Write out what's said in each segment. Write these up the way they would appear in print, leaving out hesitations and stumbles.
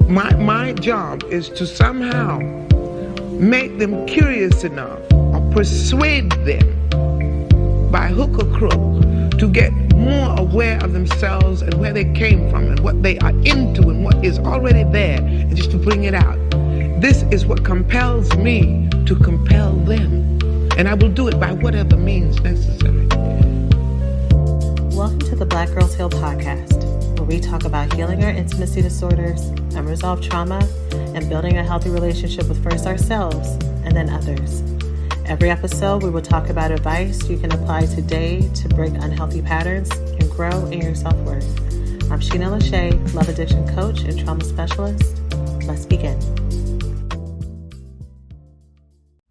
My job is to somehow make them curious enough or persuade them by hook or crook to get more aware of themselves and where they came from and what they are into and what is already there, and just to bring it out. This is what compels me to compel them, and I will do it by whatever means necessary. Welcome to the Black Girls Heal podcast, where we talk about healing our intimacy disorders, unresolved trauma, and building a healthy relationship with first ourselves and then others. Every episode, we will talk about advice you can apply today to break unhealthy patterns and grow in your self-worth. I'm Shena, Love Addiction Coach and Trauma Specialist. Let's begin.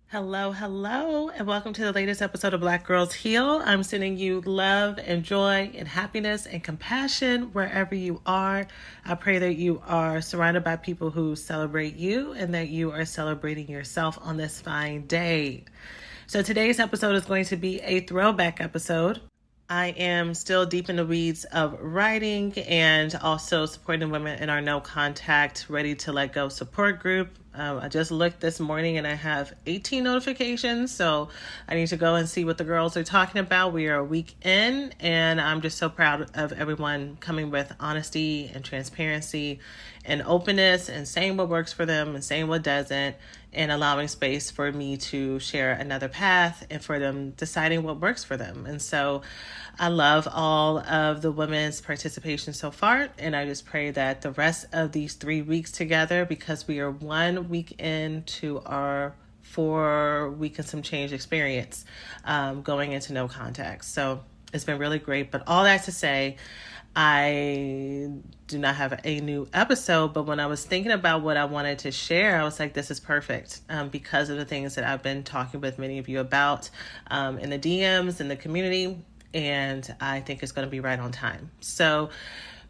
Hello, and welcome to the latest episode of Black Girls Heal. I'm sending you love and joy and happiness and compassion wherever you are. I pray that you are surrounded by people who celebrate you and that you are celebrating yourself on this fine day. So today's episode is going to be a throwback episode. I am still deep in the weeds of writing and also supporting women in our no contact, ready to let go support group. I just looked this morning and I have 18 notifications, so I need to go and see what the girls are talking about. We are a week in, and I'm just so proud of everyone coming with honesty and transparency and openness and saying what works for them and saying what doesn't, and allowing space for me to share another path and for them deciding what works for them. And so I love all of the women's participation so far, and I just pray that the rest of these 3 weeks together, because we are 1 week into our 4-week and some change experience, going into no contact. So it's been really great. But all that to say, I do not have a new episode, but when I was thinking about what I wanted to share, I was like, this is perfect, because of the things that I've been talking with many of you about in the DMs, in the community, and I think it's going to be right on time. So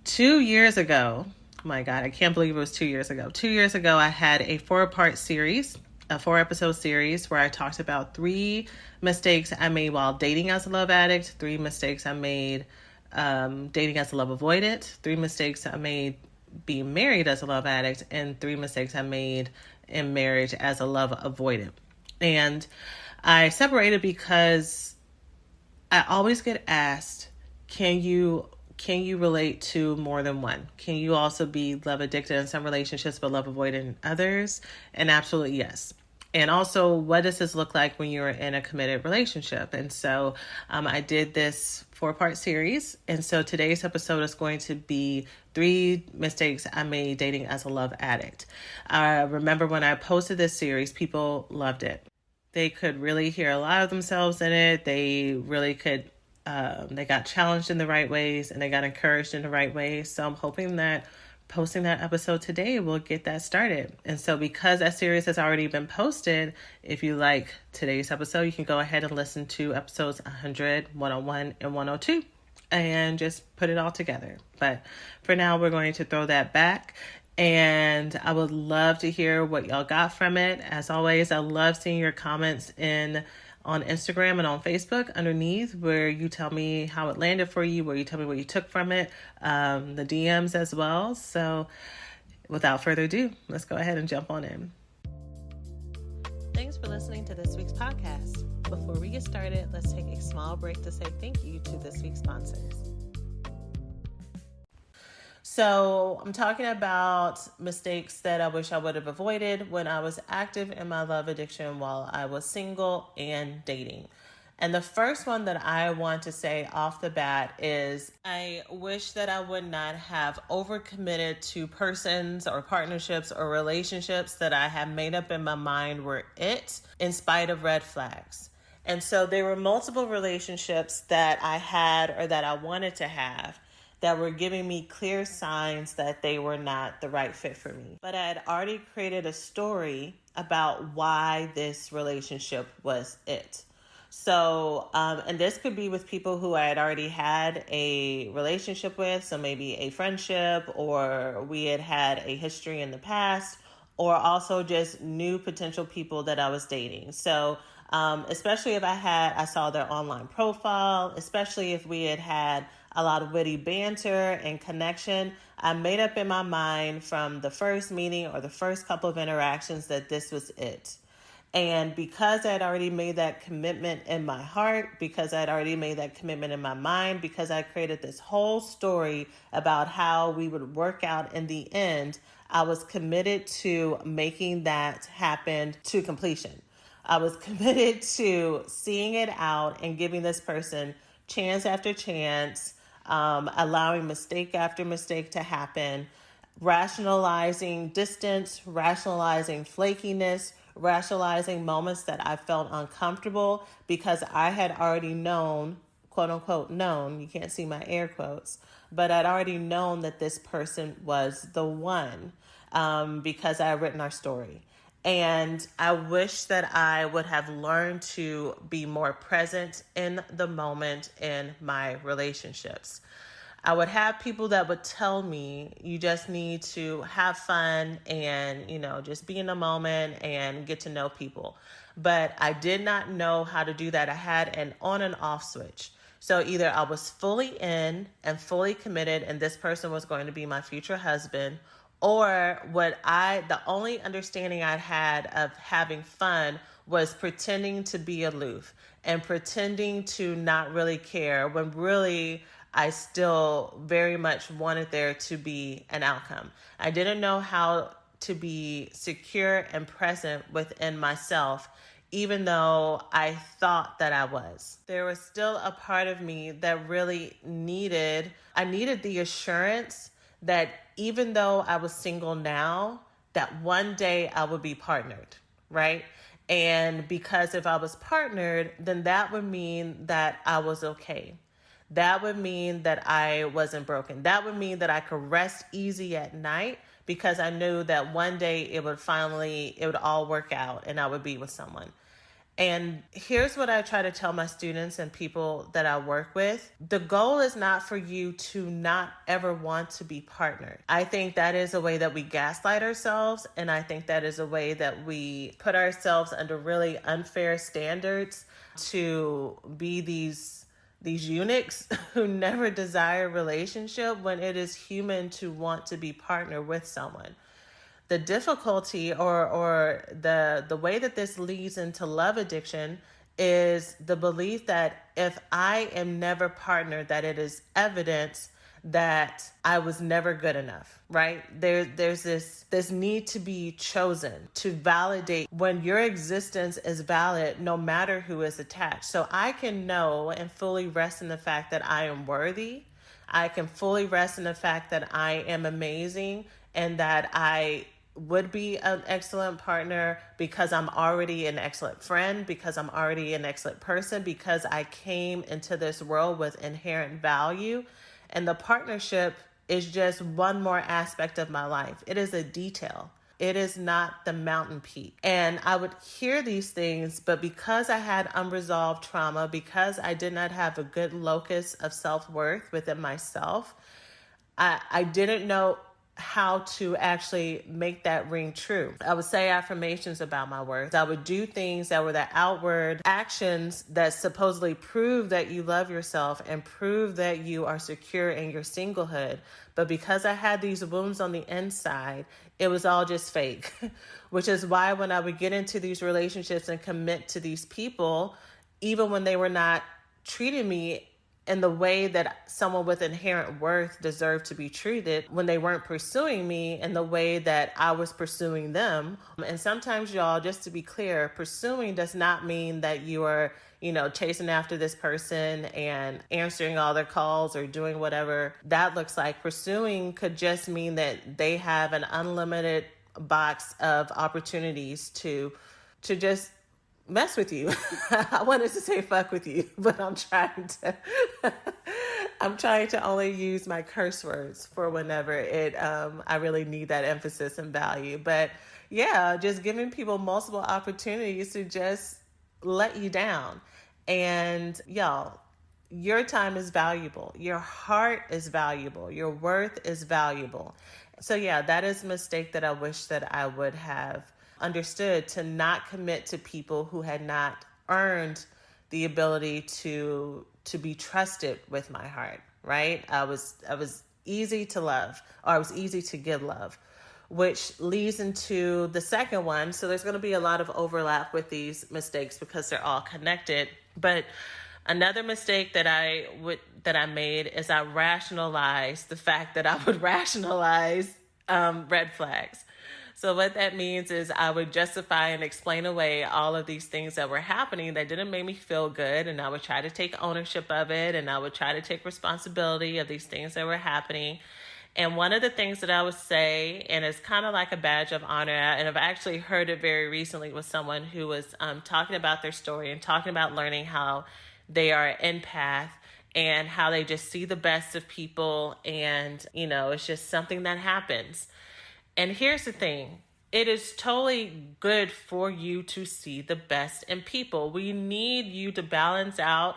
2 years ago, oh my God, I can't believe it was 2 years ago. 2 years ago, I had a 4-part series, a 4-episode series where I talked about 3 mistakes I made while dating as a love addict, 3 mistakes I made dating as a love avoidant, 3 mistakes I made being married as a love addict, and 3 mistakes I made in marriage as a love avoidant. And I separated because I always get asked, can you relate to more than one? Can you also be love addicted in some relationships but love avoidant in others? And absolutely yes. And also, what does this look like when you're in a committed relationship? And so I did this 4-part series. And so today's episode is going to be 3 mistakes I made dating as a love addict. I remember when I posted this series, people loved it. They could really hear a lot of themselves in it. They really could, they got challenged in the right ways and they got encouraged in the right ways. So I'm hoping that posting that episode today will get that started. And so because that series has already been posted, if you like today's episode, you can go ahead and listen to episodes 100, 101, and 102 and just put it all together. But for now, we're going to throw that back. And I would love to hear what y'all got from it. As always, I love seeing your comments on Instagram and on Facebook underneath, where you tell me how it landed for you, where you tell me what you took from it, the DMs as well. So without further ado, let's go ahead and jump on in. Thanks for listening to this week's podcast. Before we get started, let's take a small break to say thank you to this week's sponsors. So I'm talking about mistakes that I wish I would have avoided when I was active in my love addiction while I was single and dating. And the first one that I want to say off the bat is I wish that I would not have overcommitted to persons or partnerships or relationships that I had made up in my mind were it, in spite of red flags. And so there were multiple relationships that I had or that I wanted to have that were giving me clear signs that they were not the right fit for me. But I had already created a story about why this relationship was it. So, and this could be with people who I had already had a relationship with, so maybe a friendship, or we had had a history in the past, or also just new potential people that I was dating. So, especially if I saw their online profile, especially if we had a lot of witty banter and connection, I made up in my mind from the first meeting or the first couple of interactions that this was it. And because I'd already made that commitment in my heart, because I'd already made that commitment in my mind, because I created this whole story about how we would work out in the end, I was committed to making that happen to completion. I was committed to seeing it out and giving this person chance after chance, allowing mistake after mistake to happen, rationalizing distance, rationalizing flakiness, rationalizing moments that I felt uncomfortable because I had already known, quote unquote, known, you can't see my air quotes, but I'd already known that this person was the one because I had written our story. And I wish that I would have learned to be more present in the moment in my relationships. I would have people that would tell me, you just need to have fun and, just be in the moment and get to know people. But I did not know how to do that. I had an on and off switch. So either I was fully in and fully committed and this person was going to be my future husband, or the only understanding I had of having fun was pretending to be aloof and pretending to not really care when really I still very much wanted there to be an outcome. I didn't know how to be secure and present within myself, even though I thought that I was. There was still a part of me that really needed the assurance that even though I was single now, that one day I would be partnered, right? And because if I was partnered, then that would mean that I was okay. That would mean that I wasn't broken. That would mean that I could rest easy at night because I knew that one day it would all work out and I would be with someone. And here's what I try to tell my students and people that I work with. The goal is not for you to not ever want to be partnered. I think that is a way that we gaslight ourselves. And I think that is a way that we put ourselves under really unfair standards to be these eunuchs who never desire a relationship when it is human to want to be partnered with someone. The difficulty or the way that this leads into love addiction is the belief that if I am never partnered, that it is evidence that I was never good enough, right? There's this need to be chosen to validate when your existence is valid, no matter who is attached. So I can know and fully rest in the fact that I am worthy. I can fully rest in the fact that I am amazing and that I would be an excellent partner because I'm already an excellent friend, because I'm already an excellent person, because I came into this world with inherent value. And the partnership is just one more aspect of my life. It is a detail. It is not the mountain peak. And I would hear these things, but because I had unresolved trauma, because I did not have a good locus of self-worth within myself, I didn't know how to actually make that ring true. I would say affirmations about my worth. I would do things that were the outward actions that supposedly prove that you love yourself and prove that you are secure in your singlehood. But because I had these wounds on the inside, it was all just fake, which is why when I would get into these relationships and commit to these people, even when they were not treating me in the way that someone with inherent worth deserved to be treated, when they weren't pursuing me in the way that I was pursuing them. And sometimes, y'all, just to be clear, pursuing does not mean that you are, chasing after this person and answering all their calls or doing whatever that looks like. Pursuing could just mean that they have an unlimited box of opportunities to just mess with you. I wanted to say fuck with you, but I'm trying to only use my curse words for whenever I really need that emphasis and value. But yeah, just giving people multiple opportunities to just let you down. And y'all, your time is valuable. Your heart is valuable. Your worth is valuable. So yeah, that is a mistake that I wish that I would have understood, to not commit to people who had not earned the ability to be trusted with my heart, right? I was easy to love, or I was easy to give love, which leads into the second one. So there's going to be a lot of overlap with these mistakes because they're all connected. But another mistake that I made is I rationalized the fact that I would rationalize red flags. So what that means is I would justify and explain away all of these things that were happening that didn't make me feel good. And I would try to take ownership of it. And I would try to take responsibility of these things that were happening. And one of the things that I would say, and it's kind of like a badge of honor, and I've actually heard it very recently with someone who was talking about their story and talking about learning how they are an empath and how they just see the best of people. And, it's just something that happens. And here's the thing. It is totally good for you to see the best in people. We need you to balance out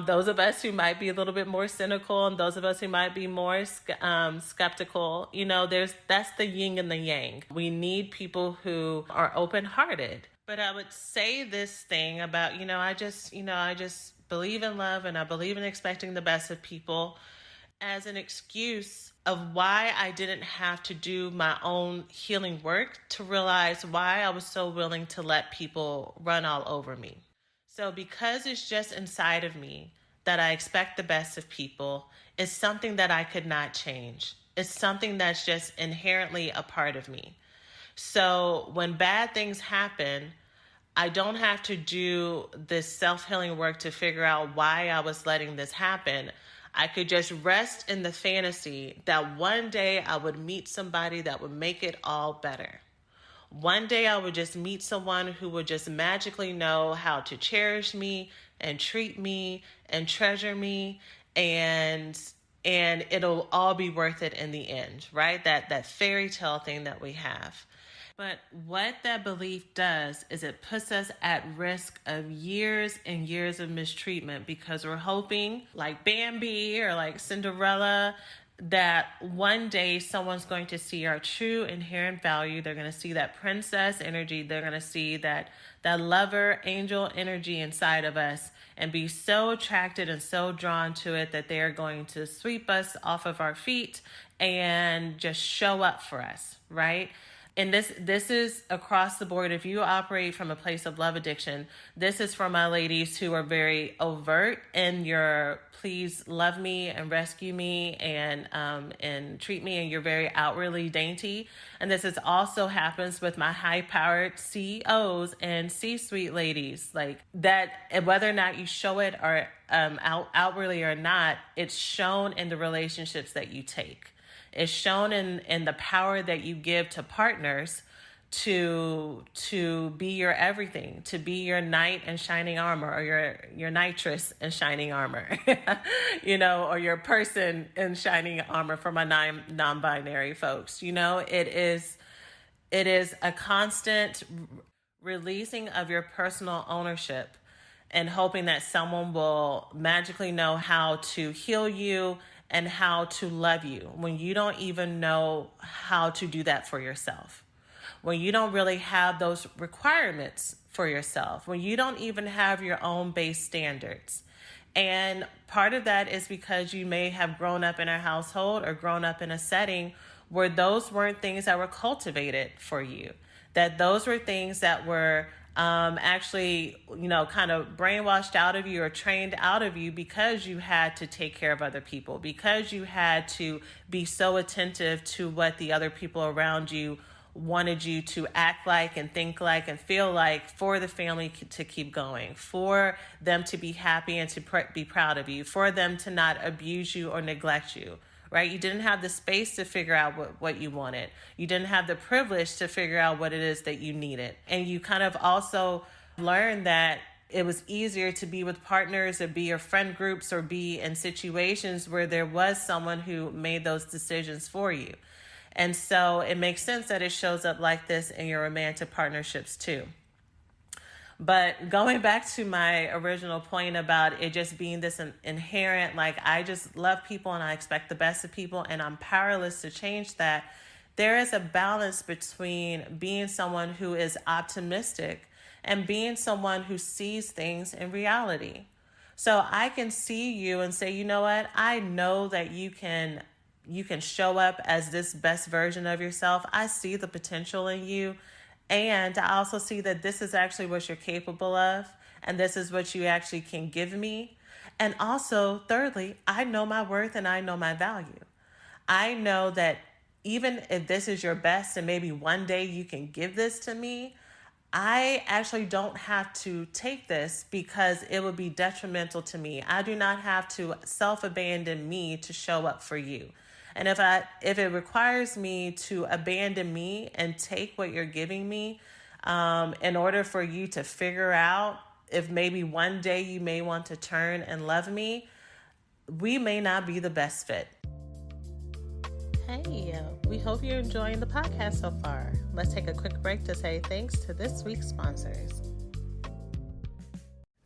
those of us who might be a little bit more cynical and those of us who might be more skeptical. That's the yin and the yang. We need people who are open-hearted. But I would say this thing about, I just believe in love and I believe in expecting the best of people as an excuse of why I didn't have to do my own healing work to realize why I was so willing to let people run all over me. So because it's just inside of me that I expect the best of people, it's something that I could not change. It's something that's just inherently a part of me. So when bad things happen, I don't have to do this self-healing work to figure out why I was letting this happen. I could just rest in the fantasy that one day I would meet somebody that would make it all better. One day I would just meet someone who would just magically know how to cherish me and treat me and treasure me, and it'll all be worth it in the end, right? That fairy tale thing that we have. But what that belief does is it puts us at risk of years and years of mistreatment because we're hoping, like Bambi or like Cinderella, that one day someone's going to see our true inherent value. They're going to see that princess energy. They're going to see that lover angel energy inside of us and be so attracted and so drawn to it that they're going to sweep us off of our feet and just show up for us, right? And this is across the board. If you operate from a place of love addiction, this is for my ladies who are very overt in your please love me and rescue me and treat me, and you're very outwardly dainty. And this is also happens with my high-powered CEOs and C-suite ladies, like that. Whether or not you show it or outwardly or not, it's shown in the relationships that you take. It's shown in the power that you give to partners to be your everything, to be your knight in shining armor, or your nitrous in shining armor, or your person in shining armor for my non-binary folks. It is a constant releasing of your personal ownership and hoping that someone will magically know how to heal you and how to love you when you don't even know how to do that for yourself. When you don't really have those requirements for yourself, when you don't even have your own base standards. And part of that is because you may have grown up in a household or grown up in a setting where those weren't things that were cultivated for you, that those were things that were actually, kind of brainwashed out of you or trained out of you because you had to take care of other people, because you had to be so attentive to what the other people around you wanted you to act like and think like and feel like for the family to keep going, for them to be happy and to be proud of you, for them to not abuse you or neglect you. Right? You didn't have the space to figure out what you wanted. You didn't have the privilege to figure out what it is that you needed. And you kind of also learned that it was easier to be with partners or be your friend groups or be in situations where there was someone who made those decisions for you. And so it makes sense that it shows up like this in your romantic partnerships too. But going back to my original point about it just being this inherent, like I just love people and I expect the best of people and I'm powerless to change that, there is a balance between being someone who is optimistic and being someone who sees things in reality. So I can see you and say, you know what? I know that you can show up as this best version of yourself. I see the potential in you. And I also see that this is actually what you're capable of. And this is what you actually can give me. And also, thirdly, I know my worth and I know my value. I know that even if this is your best and maybe one day you can give this to me, I actually don't have to take this because it would be detrimental to me. I do not have to self-abandon me to show up for you. And if it requires me to abandon me and take what you're giving me, in order for you to figure out if maybe one day you may want to turn and love me, we may not be the best fit. Hey, we hope you're enjoying the podcast so far. Let's take a quick break to say thanks to this week's sponsors.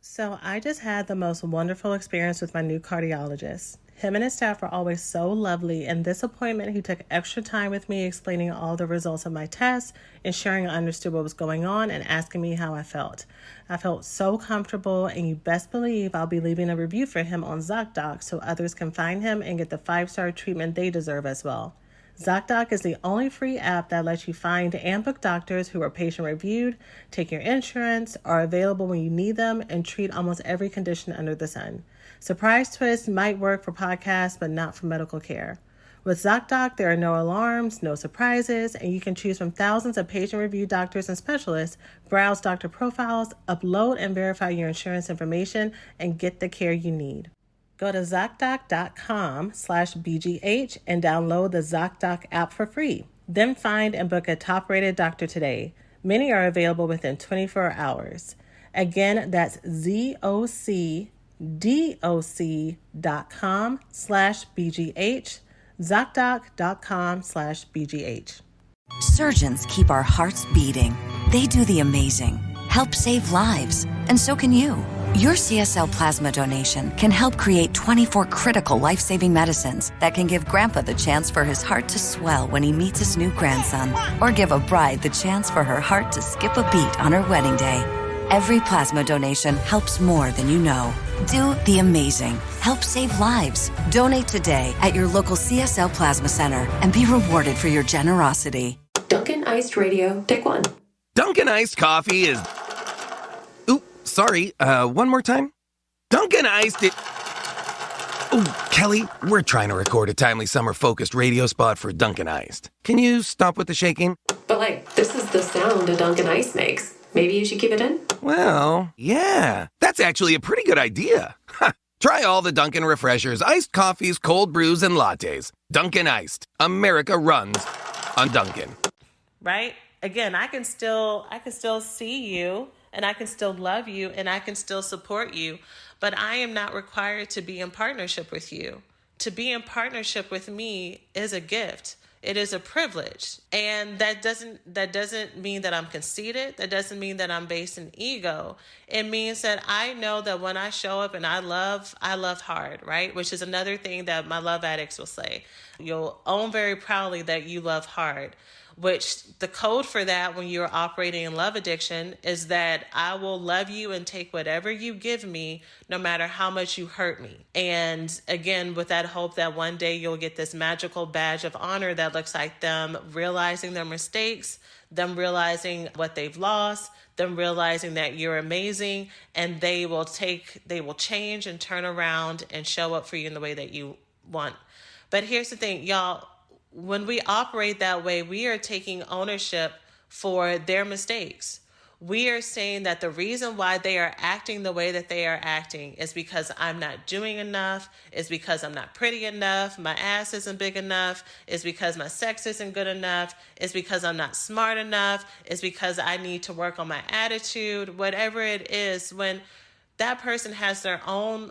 So I just had the most wonderful experience with my new cardiologist. Him and his staff were always so lovely. In this appointment, he took extra time with me explaining all the results of my tests, ensuring I understood what was going on, and asking me how I felt. I felt so comfortable, and you best believe I'll be leaving a review for him on ZocDoc so others can find him and get the 5-star treatment they deserve as well. ZocDoc is the only free app that lets you find and book doctors who are patient-reviewed, take your insurance, are available when you need them, and treat almost every condition under the sun. Surprise twist might work for podcasts, but not for medical care. With ZocDoc, there are no alarms, no surprises, and you can choose from thousands of patient-reviewed doctors and specialists, browse doctor profiles, upload and verify your insurance information, and get the care you need. Go to ZocDoc.com/BGH and download the ZocDoc app for free. Then find and book a top-rated doctor today. Many are available within 24 hours. Again, that's ZocDoc.com/BGH, ZocDoc.com/BGH. Surgeons keep our hearts beating. They do the amazing, help save lives, and so can you. Your CSL plasma donation can help create 24 critical life-saving medicines that can give Grandpa the chance for his heart to swell when he meets his new grandson, or give a bride the chance for her heart to skip a beat on her wedding day. Every plasma donation helps more than you know. Do the amazing. Help save lives. Donate today at your local CSL Plasma Center and be rewarded for your generosity. Dunkin' Iced Radio, take one. Dunkin' Iced Coffee is... Ooh, sorry, one more time? Dunkin' Iced it... Ooh, Kelly, we're trying to record a timely summer-focused radio spot for Dunkin' Iced. Can you stop with the shaking? But this is the sound a Dunkin' Ice makes. Maybe you should keep it in? Well, yeah, that's actually a pretty good idea. Try all the Dunkin' refreshers, iced coffees, cold brews, and lattes. Dunkin' Iced. America runs on Dunkin'. Right? Again, I can still see you, and I can still love you, and I can still support you, but I am not required to be in partnership with you. To be in partnership with me is a gift. It is a privilege. And that doesn't mean that I'm conceited. That doesn't mean that I'm based in ego. It means that I know that when I show up and I love hard, right? Which is another thing that my love addicts will say. You'll own very proudly that you love hard, which the code for that when you're operating in love addiction is that I will love you and take whatever you give me, no matter how much you hurt me. And again, with that hope that one day you'll get this magical badge of honor that looks like them realizing their mistakes, them realizing what they've lost, them realizing that you're amazing, and they will change and turn around and show up for you in the way that you want. But here's the thing, y'all. When we operate that way, we are taking ownership for their mistakes. We are saying that the reason why they are acting the way that they are acting is because I'm not doing enough, is because I'm not pretty enough, my ass isn't big enough, is because my sex isn't good enough, is because I'm not smart enough, is because I need to work on my attitude, whatever it is, when that person has their own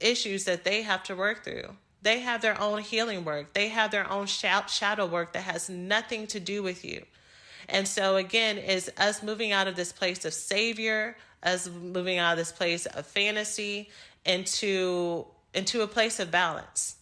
issues that they have to work through. They have their own healing work. They have their own shadow work that has nothing to do with you. And so again, is us moving out of this place of savior, us moving out of this place of fantasy into a place of balance,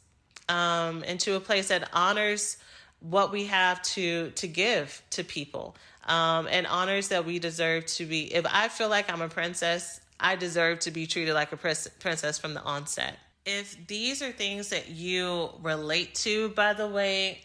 into a place that honors what we have to give to people, and honors that we deserve to be. If I feel like I'm a princess, I deserve to be treated like a princess from the onset. If these are things that you relate to, by the way,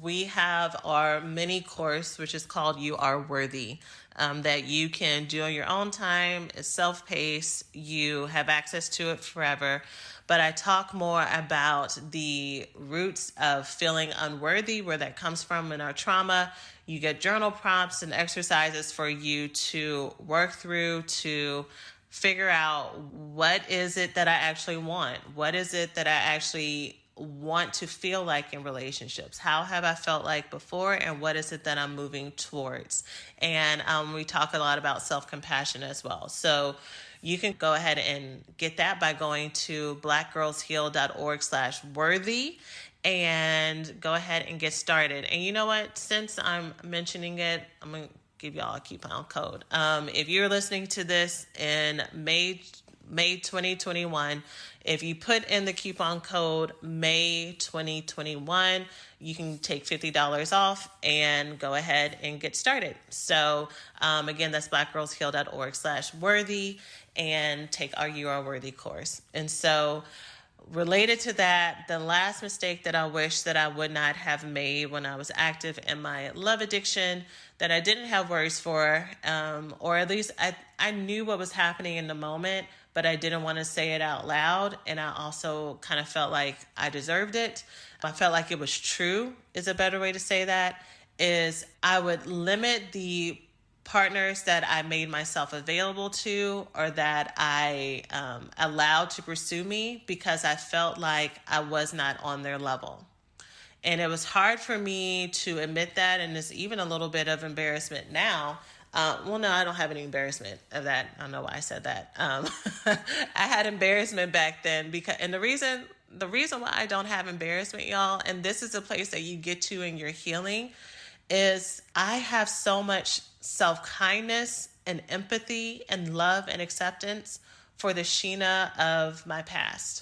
we have our mini course, which is called You Are Worthy, that you can do on your own time. It's self-paced. You have access to it forever. But I talk more about the roots of feeling unworthy, where that comes from in our trauma. You get journal prompts and exercises for you to work through to figure out, what is it that I actually want? What is it that I actually want to feel like in relationships? How have I felt like before? And what is it that I'm moving towards? And we talk a lot about self-compassion as well. So you can go ahead and get that by going to blackgirlsheal.org/worthy and go ahead and get started. And you know what? Since I'm mentioning it, I'm going to give y'all a coupon code. If you're listening to this in May 2021, if you put in the coupon code May 2021, you can take $50 off and go ahead and get started. So again, that's blackgirlsheal.org/worthy and take our You Are Worthy course. And so related to that, the last mistake that I wish that I would not have made when I was active in my love addiction, that I didn't have words for, or at least I knew what was happening in the moment, but I didn't want to say it out loud. And I also kind of felt like I deserved it. I felt like it was true, is a better way to say that, is I would limit the partners that I made myself available to, or that I allowed to pursue me, because I felt like I was not on their level. And it was hard for me to admit that, and there's even a little bit of embarrassment now. Well, no, I don't have any embarrassment of that. I don't know why I said that. I had embarrassment back then, and the reason why I don't have embarrassment, y'all, and this is a place that you get to in your healing, is I have so much self-kindness and empathy and love and acceptance for the Shena of my past.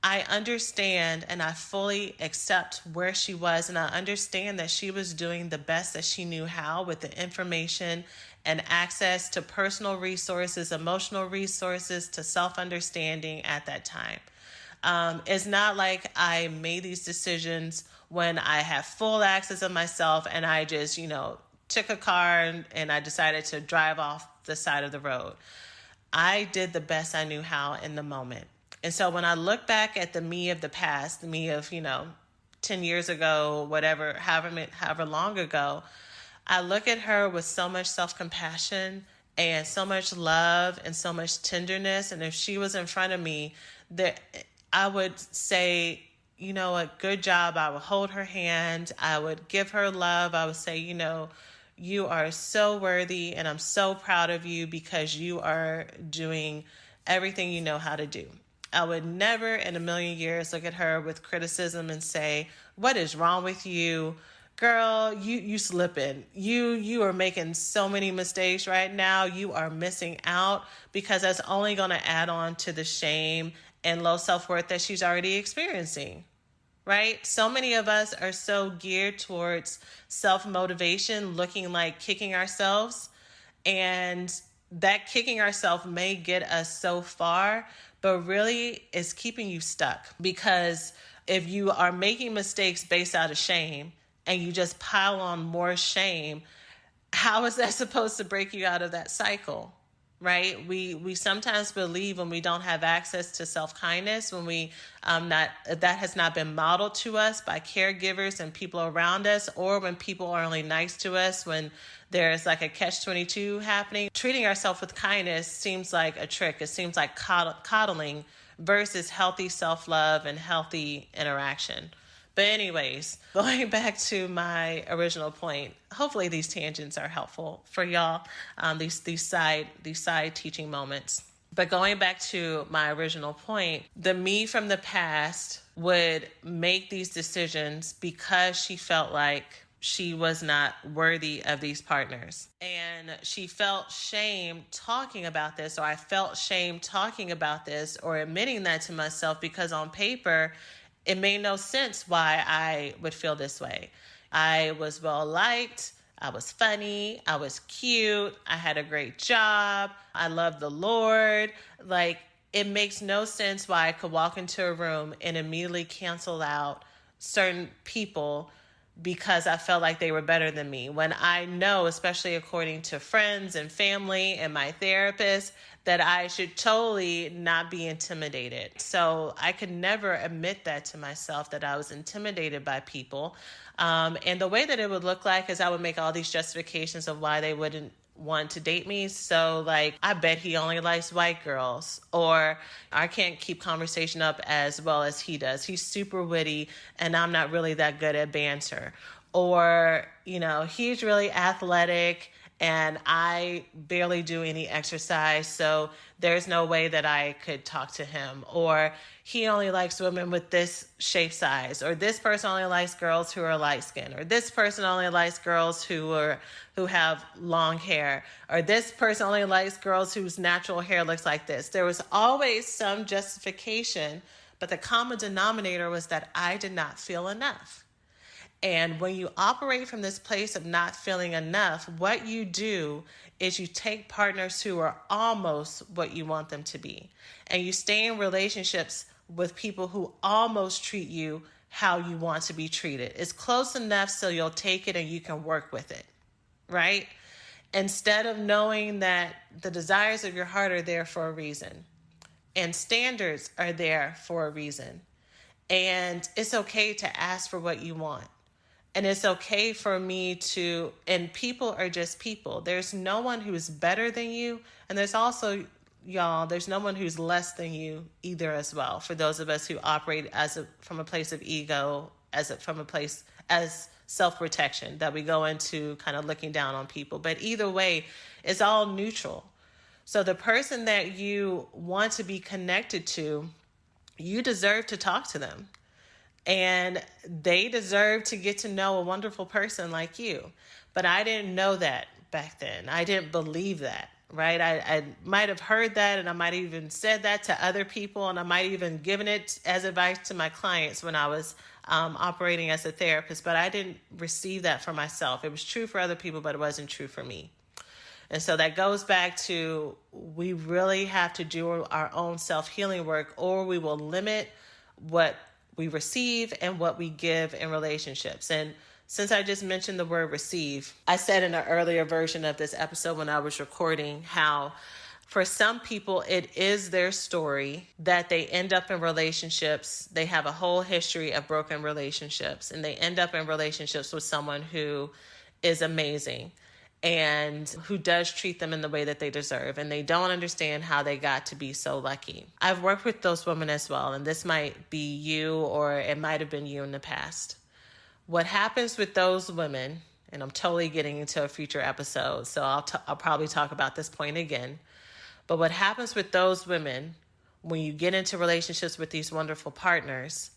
I understand and I fully accept where she was, and I understand that she was doing the best that she knew how with the information and access to personal resources, emotional resources, to self-understanding at that time. It's not like I made these decisions when I have full access of myself and I just, took a car and I decided to drive off the side of the road. I did the best I knew how in the moment. And so when I look back at the me of the past, the me of, 10 years ago, whatever, however long ago, I look at her with so much self-compassion and so much love and so much tenderness. And if she was in front of me, I would say, a good job. I would hold her hand. I would give her love. I would say, you are so worthy and I'm so proud of you because you are doing everything you know how to do. I would never in a million years look at her with criticism and say, what is wrong with you? Girl, you slipping. You are making so many mistakes right now. You are missing out, because that's only going to add on to the shame and low self-worth that she's already experiencing. Right? So many of us are so geared towards self-motivation, looking like kicking ourselves. And that kicking ourselves may get us so far, but really is keeping you stuck. Because if you are making mistakes based out of shame and you just pile on more shame, how is that supposed to break you out of that cycle? Right? We sometimes believe when we don't have access to self-kindness, when that has not been modeled to us by caregivers and people around us, or when people are only nice to us, when there's like a catch-22 happening, treating ourselves with kindness seems like a trick. It seems like coddling versus healthy self-love and healthy interaction. But anyways, going back to my original point, hopefully these tangents are helpful for y'all, these side teaching moments. But going back to my original point, the me from the past would make these decisions because she felt like she was not worthy of these partners. And she felt shame talking about this, or I felt shame talking about this or admitting that to myself, because on paper, it made no sense why I would feel this way. I was well liked. I was funny. I was cute. I had a great job. I loved the Lord. Like, it makes no sense why I could walk into a room and immediately cancel out certain people because I felt like they were better than me. When I know, especially according to friends and family and my therapist, that I should totally not be intimidated. So I could never admit that to myself, that I was intimidated by people. And the way that it would look like is I would make all these justifications of why they wouldn't want to date me. So like, I bet he only likes white girls, or I can't keep conversation up as well as he does. He's super witty and I'm not really that good at banter. Or, he's really athletic and I barely do any exercise, so there's no way that I could talk to him. Or he only likes women with this shape size, or this person only likes girls who are light skinned, or this person only likes girls who have long hair, or this person only likes girls whose natural hair looks like this. There was always some justification, but the common denominator was that I did not feel enough. And when you operate from this place of not feeling enough, what you do is you take partners who are almost what you want them to be. And you stay in relationships with people who almost treat you how you want to be treated. It's close enough so you'll take it and you can work with it, right? Instead of knowing that the desires of your heart are there for a reason, and standards are there for a reason. And it's okay to ask for what you want. And it's okay for me to, and people are just people. There's no one who's better than you. And there's also, there's no one who's less than you either as well. For those of us who operate from a place of ego, from a place as self-protection, that we go into kind of looking down on people. But either way, it's all neutral. So the person that you want to be connected to, you deserve to talk to them. And they deserve to get to know a wonderful person like you. But I didn't know that back then. I didn't believe that, right? I might have heard that, and I might have even said that to other people, and I might have even given it as advice to my clients when I was operating as a therapist. But I didn't receive that for myself. It was true for other people, but it wasn't true for me. And so that goes back to, we really have to do our own self-healing work, or we will limit what we receive and what we give in relationships. And since I just mentioned the word receive, I said in an earlier version of this episode when I was recording how for some people it is their story that they end up in relationships. They have a whole history of broken relationships, and they end up in relationships with someone who is amazing and who does treat them in the way that they deserve, and they don't understand how they got to be so lucky. I've worked with those women as well, and this might be you, or it might have been you in the past. What happens with those women, and I'm totally getting into a future episode, so I'll probably talk about this point again, but what happens with those women when you get into relationships with these wonderful partners,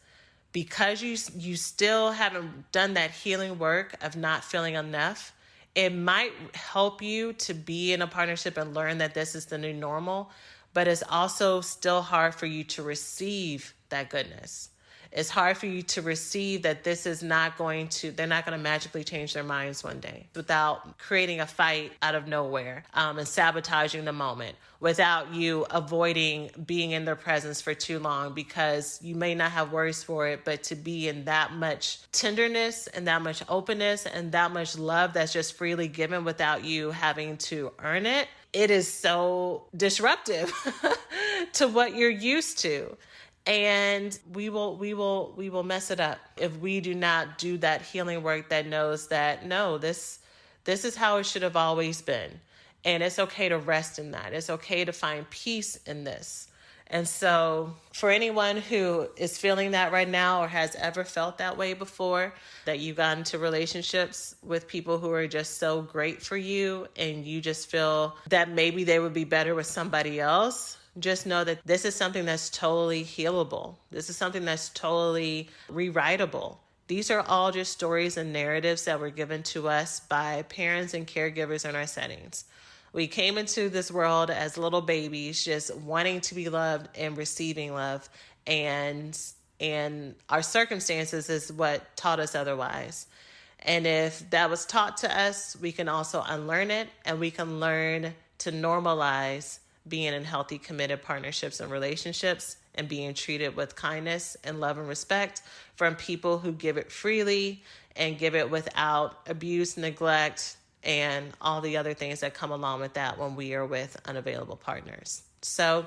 because you still haven't done that healing work of not feeling enough, it might help you to be in a partnership and learn that this is the new normal, but it's also still hard for you to receive that goodness. It's hard for you to receive that this is not going to, they're not going to magically change their minds one day without creating a fight out of nowhere and sabotaging the moment, without you avoiding being in their presence for too long because you may not have words for it, but to be in that much tenderness and that much openness and that much love that's just freely given without you having to earn it, it is so disruptive to what you're used to. And we will mess it up if we do not do that healing work that knows that, no, this is how it should have always been. And it's okay to rest in that. It's okay to find peace in this. And so for anyone who is feeling that right now or has ever felt that way before, that you got into relationships with people who are just so great for you and you just feel that maybe they would be better with somebody else, just know that this is something that's totally healable. This is something that's totally rewritable. These are all just stories and narratives that were given to us by parents and caregivers in our settings. We came into this world as little babies, just wanting to be loved and receiving love. And our circumstances is what taught us otherwise. And if that was taught to us, we can also unlearn it, and we can learn to normalize being in healthy, committed partnerships and relationships and being treated with kindness and love and respect from people who give it freely and give it without abuse, neglect, and all the other things that come along with that when we are with unavailable partners. So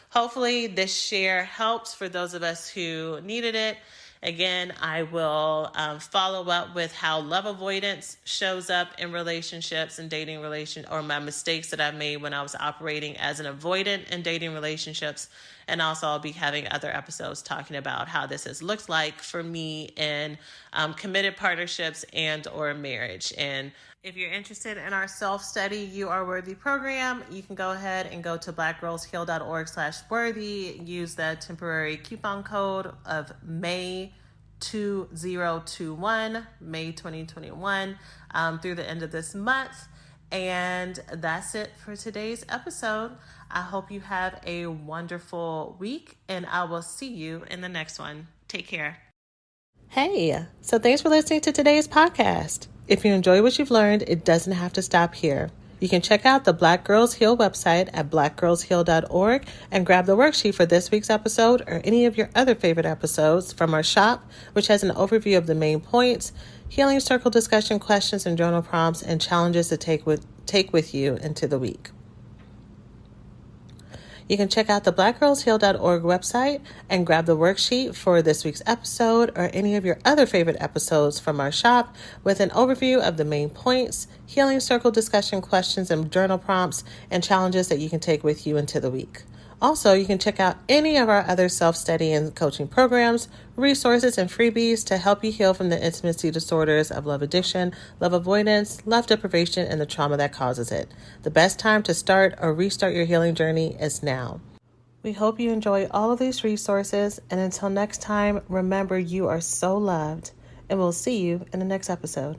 hopefully this share helps for those of us who needed it. Again, I will follow up with how love avoidance shows up in relationships and dating or my mistakes that I made when I was operating as an avoidant in dating relationships. And also I'll be having other episodes talking about how this has looked like for me in committed partnerships and or marriage. And if you're interested in our self-study You Are Worthy program, you can go ahead and go to blackgirlsheal.org/worthy. Use the temporary coupon code of May 2021, May 2021, through the end of this month. And that's it for today's episode. I hope you have a wonderful week, and I will see you in the next one. Take care. Hey, so thanks for listening to today's podcast. If you enjoy what you've learned, it doesn't have to stop here. You can check out the Black Girls Heal website at blackgirlsheal.org and grab the worksheet for this week's episode or any of your other favorite episodes from our shop, which has an overview of the main points, healing circle discussion questions and journal prompts, and challenges to take with you into the week. You can check out the blackgirlsheal.org website and grab the worksheet for this week's episode or any of your other favorite episodes from our shop with an overview of the main points, healing circle discussion questions and journal prompts, and challenges that you can take with you into the week. Also, you can check out any of our other self-study and coaching programs, resources, and freebies to help you heal from the intimacy disorders of love addiction, love avoidance, love deprivation, and the trauma that causes it. The best time to start or restart your healing journey is now. We hope you enjoy all of these resources, and until next time, remember you are so loved, and we'll see you in the next episode.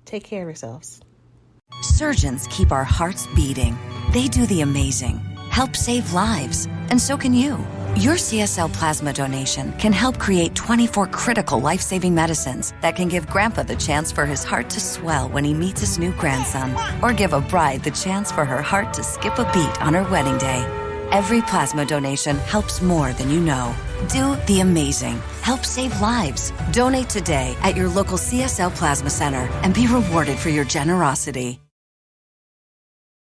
Take care of yourselves. Surgeons keep our hearts beating. They do the amazing. Help save lives, and so can you. Your CSL plasma donation can help create 24 critical life-saving medicines that can give Grandpa the chance for his heart to swell when he meets his new grandson, or give a bride the chance for her heart to skip a beat on her wedding day. Every plasma donation helps more than you know. Do the amazing. Help save lives. Donate today at your local CSL Plasma Center and be rewarded for your generosity.